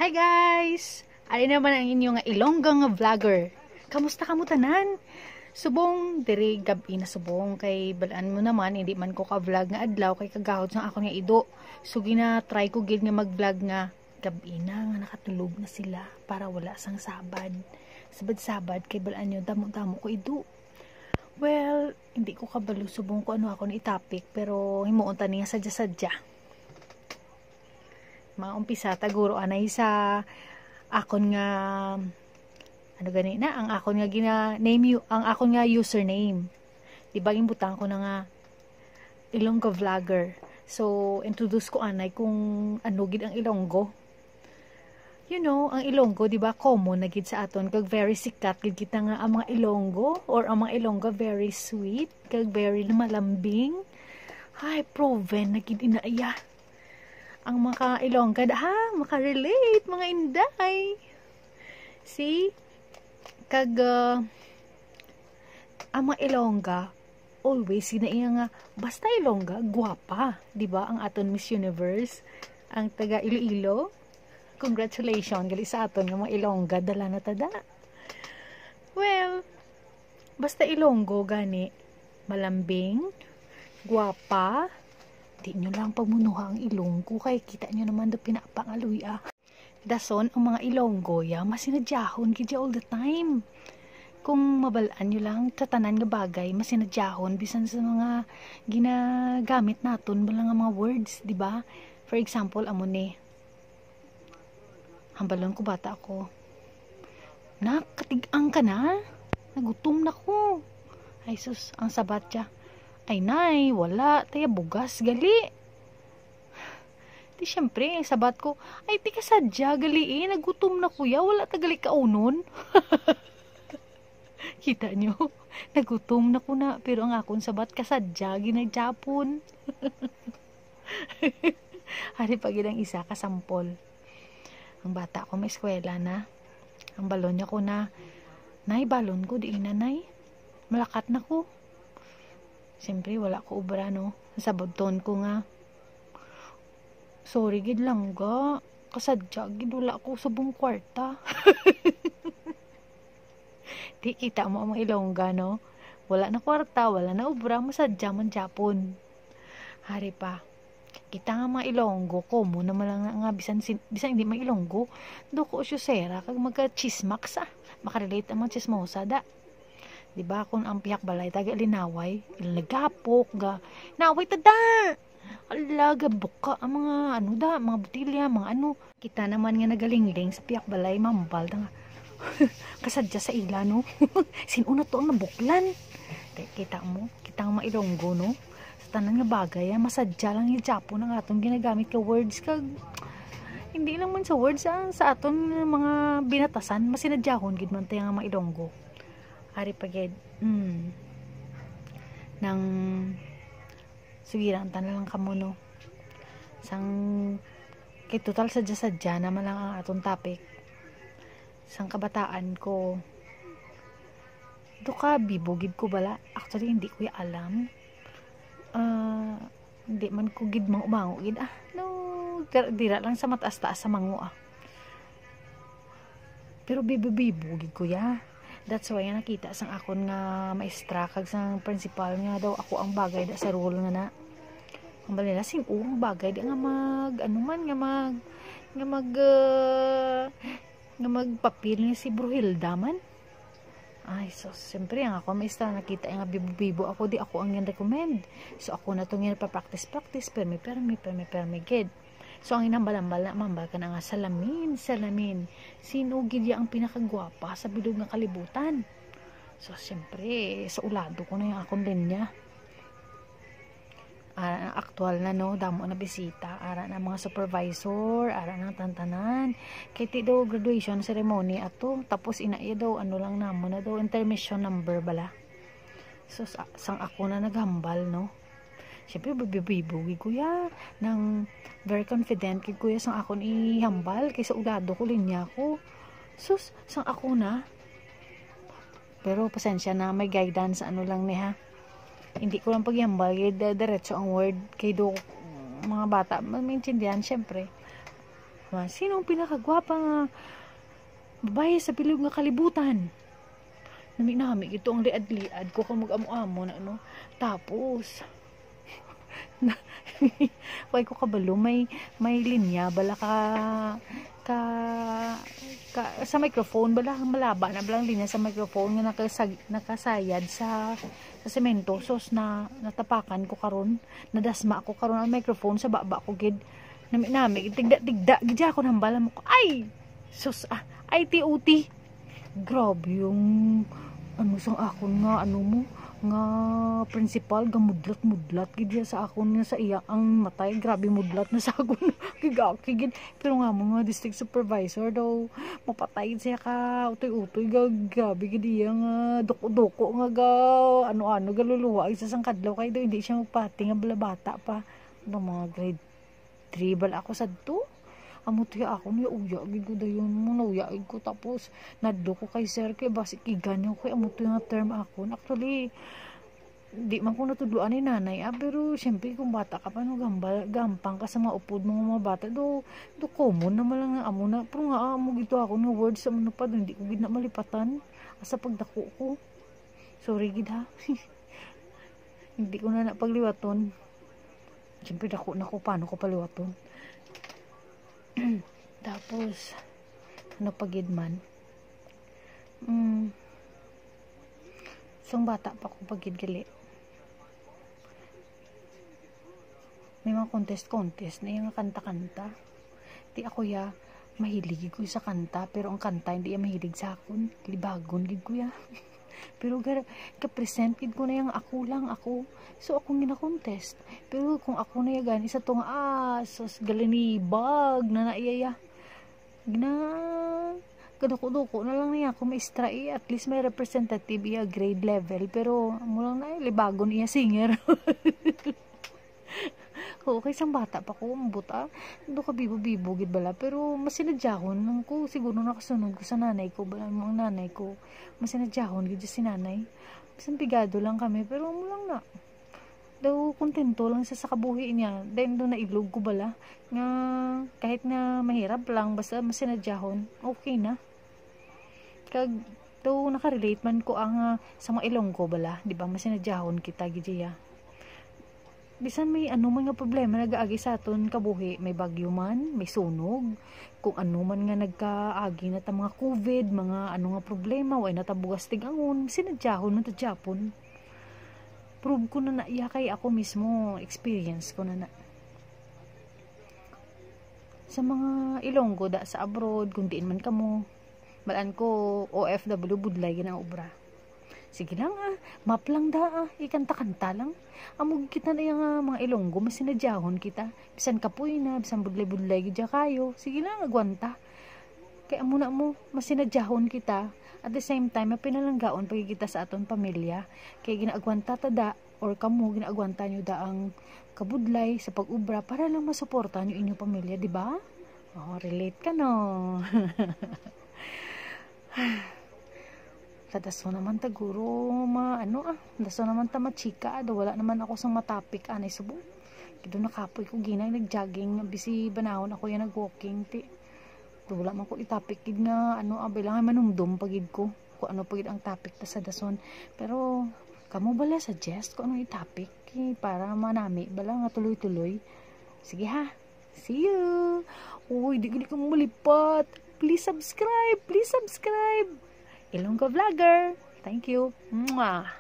Hi guys! Ari naman ang inyong Ilongga nga vlogger. Kamusta kamo tanan? Subong diri gabi na subong kay balaan mo naman hindi man ko ka-vlog nga adlaw kay kagahod sang ako nga ido. So gina-try ko gid nga mag-vlog nga gabi na nga nakatulog na sila para wala sang sabad. Sabad kay balaan nyo damo-damo ko ido. Well, hindi ko kabalo subong ko ano ako ni topic pero himuon ta niya sadya-sadya. Mga umpisa taguro anay sa akon nga ano gani na ang akon nga gina name ang akon nga username. Diba gimbutang ko na nga Ilonggo vlogger. So introduce ko anay kung ano gid ang Ilonggo. You know, ang Ilonggo diba common na gid sa aton kag very sikat gid kita nga ang mga Ilonggo or ang mga Ilonggo very sweet kag very malambing. Ay proven na gid inaaya. Ang mga Ilongga makarelate mga inday. See? Kag ang mga Ilongga always sinaiya nga basta Ilongga gwapa, di ba? Ang aton Miss Universe, ang taga Iloilo. Congratulations gali sa aton nga mga Ilongga dala na tada. Well, basta Ilonggo gani malambing, gwapa. Di nyo lang pamunuha ang Ilonggo kay kita nyo naman do pinapangaluy Dason ang mga Ilonggo ya masinadyahon gidya all the time. Kung mabalaan nyo lang tatanan nga bagay masinadyahon bisan sa mga ginagamit naton balang nga mga words, di ba? For example, amo ni hambalon ko bata ako. Nakatigang ka na? Nagutom na ko. Ay sus, ang sabat siya. Ay nay, wala, taya bugas, gali. Di syempre, sabat ko, ay di ka sadya, gali nagutom na kuya, wala tagali kaunon. Kita nyo, nagutom na ko na, pero ang akong sabat kasadya, ginagjapon. Hari pag ang isa, kasampol. Ang bata ko may eskwela na, ang balon niya ko na, nay, balon ko, di inanay, malakat na ko. Siyempre, wala ko ubra, no? Sabodton ko nga. Sorry, gid lang ga. Kasadya, gid wala ko sa buong kwarta. Di kita mo ang mga Ilongga, no? Wala na kwarta, wala na ubra, masadya man Japon. Hari pa. Kita nga mga Ilonggo, komo naman lang nga, bisan hindi mga Ilonggo, doko syusera, kag magka-chismax, makarelate ang mga chismosa, da. Diba kung ang piyak balay taga linaway ilagapok ga naway tada ala gabok ka ang mga ano da mga butilya mga ano kita naman nga nagalingling sa piyak balay mambal nga kasadya sa ila no sinuna to ang nabuklan kita mo kita ang mga Ilonggo no sa tanan nga bagay masadya lang yung Japon ang atong ginagamit ka words kag hindi lang man sa words sa aton mga binatasan masinadyahon gid man tayo nga mga Ilonggo. Hari pagid nang sugiran na lang kamo no sang kay total sadya naman lang ang atong topic sang kabataan ko do ka bibugid ko bala actually hindi ko alam hindi man ko gid mangumango gid no dira lang sa mataas-taas sa mango pero bibugid ko ya. That's why nakita sang akon nga maestra kag sang principal nga daw ako ang bagay da sa role nga na. Ang balila sing ang bagay di nga mag ano man nga magpapil ni si Bruhilda man. Ay so siyempre ang ako maestra nakita nga bibo ako di ako ang recommend. So ako na tong pa-practice permi gid. So ang inambal-ambal na mambal ka na nga salamin. Sino gid ang pinakagwapa sa bilog nga kalibutan? So siyempre sa ulado ko na yung akong linya. Aktual na no, damo na bisita, ara na mga supervisor, ara na tantanan. Kay ti daw graduation ceremony ato, tapos inaiya daw ano lang namo na daw intermission number bala. So sang ako na naghambal no. Siyempre, bibibugid kuya nang very confident kay kuya sang akon ihambal kaysa ulado ko linya ko. Sus, sang ako na. Pero pasensya na may guidance ano lang ni ha. Hindi ko lang paghambal diretso ang word kay do mga bata maintindihan syempre. Sino ang pinakagwapa nga babae sa bilog nga kalibutan? Nami ito ang liad-liad ko kung mag-amo-amo na ano. Tapos why ko kabalo may linya bala ka sa microphone bala malaba na balang linya sa microphone nga nakasayad sa semento sos na natapakan ko karon nadasma ako karon ang microphone sa baba ko gid nami tigda gid ako nang bala mo ko ay sos ay TOT grabe yung ano sang akon nga ano mo nga principal gamudlat gid sa akon nga sa iya ang matay grabe mudlat na sa akon gigaki gid pero nga mo nga district supervisor daw mapatay siya ka utoy grabe gid iya nga doko nga ga ano galuluwa isa sang kadlaw kay daw hindi siya magpati nga bata pa no mga grade 3 bal ako sadto amo tiya ako niya uya gid ko dayon mo nauya ko tapos naddo ko kay sir kay basi kiganyo kay amo tiya nga term ako actually di man ko natudloan ni nanay pero syempre kung bata ka pa no gampang ka sa mga upod mga bata do common naman lang nga amo na pero nga amo gito ako nga words sa mga pa hindi ko gid na malipatan asa pagdako ko sorry gid ha hindi ko na pagliwaton syempre dako na ko paano ko paliwaton tapos ano pagid man sung bata pa ko pagid gali may mga contest na yung kanta di ako ya mahilig ko sa kanta pero ang kanta hindi ya mahilig sa akon libagon gid ko ya pero ka-present gid ko na yung ako lang ako so akong gina-contest pero kung ako na yagan isa tong sos galinibag na naiyaya gina kadoko-doko na lang niya ako maestra at least may representative iya grade level pero mo lang na libagon iya singer okay sang bata pa ko buta do ka bibo gid bala pero masinadyahon nang ko siguro nakasunod ko sa nanay ko bala ang nanay ko masinadyahon gid si nanay bisan pigado lang kami pero mo lang na daw kontento lang sa kabuhi niya then do na ilog ko bala nga kahit na mahirap lang basta masinadyahon okay na kag daw nakarelate man ko ang sa mga Ilonggo bala di ba masinadyahon kita gid ya bisan may mga problema nagaagi sa aton kabuhi may bagyo man may sunog kung ano man nga nagkaagi na ta mga COVID mga nga problema way natabugas tigangon sinadyahon man ta Japon prove ko na iya kay ako mismo experience ko na sa mga Ilonggo da sa abroad kung diin man kamo balaan ko OFW budlay ginang obra sige lang map lang da ikanta-kanta lang amog kita na yung mga Ilonggo masinadyahon kita bisan kapoy na bisan budlay gidya kayo sige lang agwanta kaya amo na mo masinadyahon kita at the same time mapinalanggaon pag kita sa aton pamilya kaya ginaagwanta ta da or kamo ginaagwanta nyo da ang kabudlay sa pag-ubra para lang masuporta nyo inyong pamilya di ba relate ka no daso naman ta guro daso naman ta machika wala naman ako sang matapik anay subo kido nakapoy ko ginay nagjogging bisi banahon ako yan nagwalking ti wala man ko itapik gid nga bilangan manumdum pagid ko kung ano pagid ang topic ta sa dason pero kamo bala suggest kung ano itapik para manami bala nga tuloy-tuloy sige ha see you uy di ko malipat please subscribe Ilonggo Vlogger. Thank you. Mwah.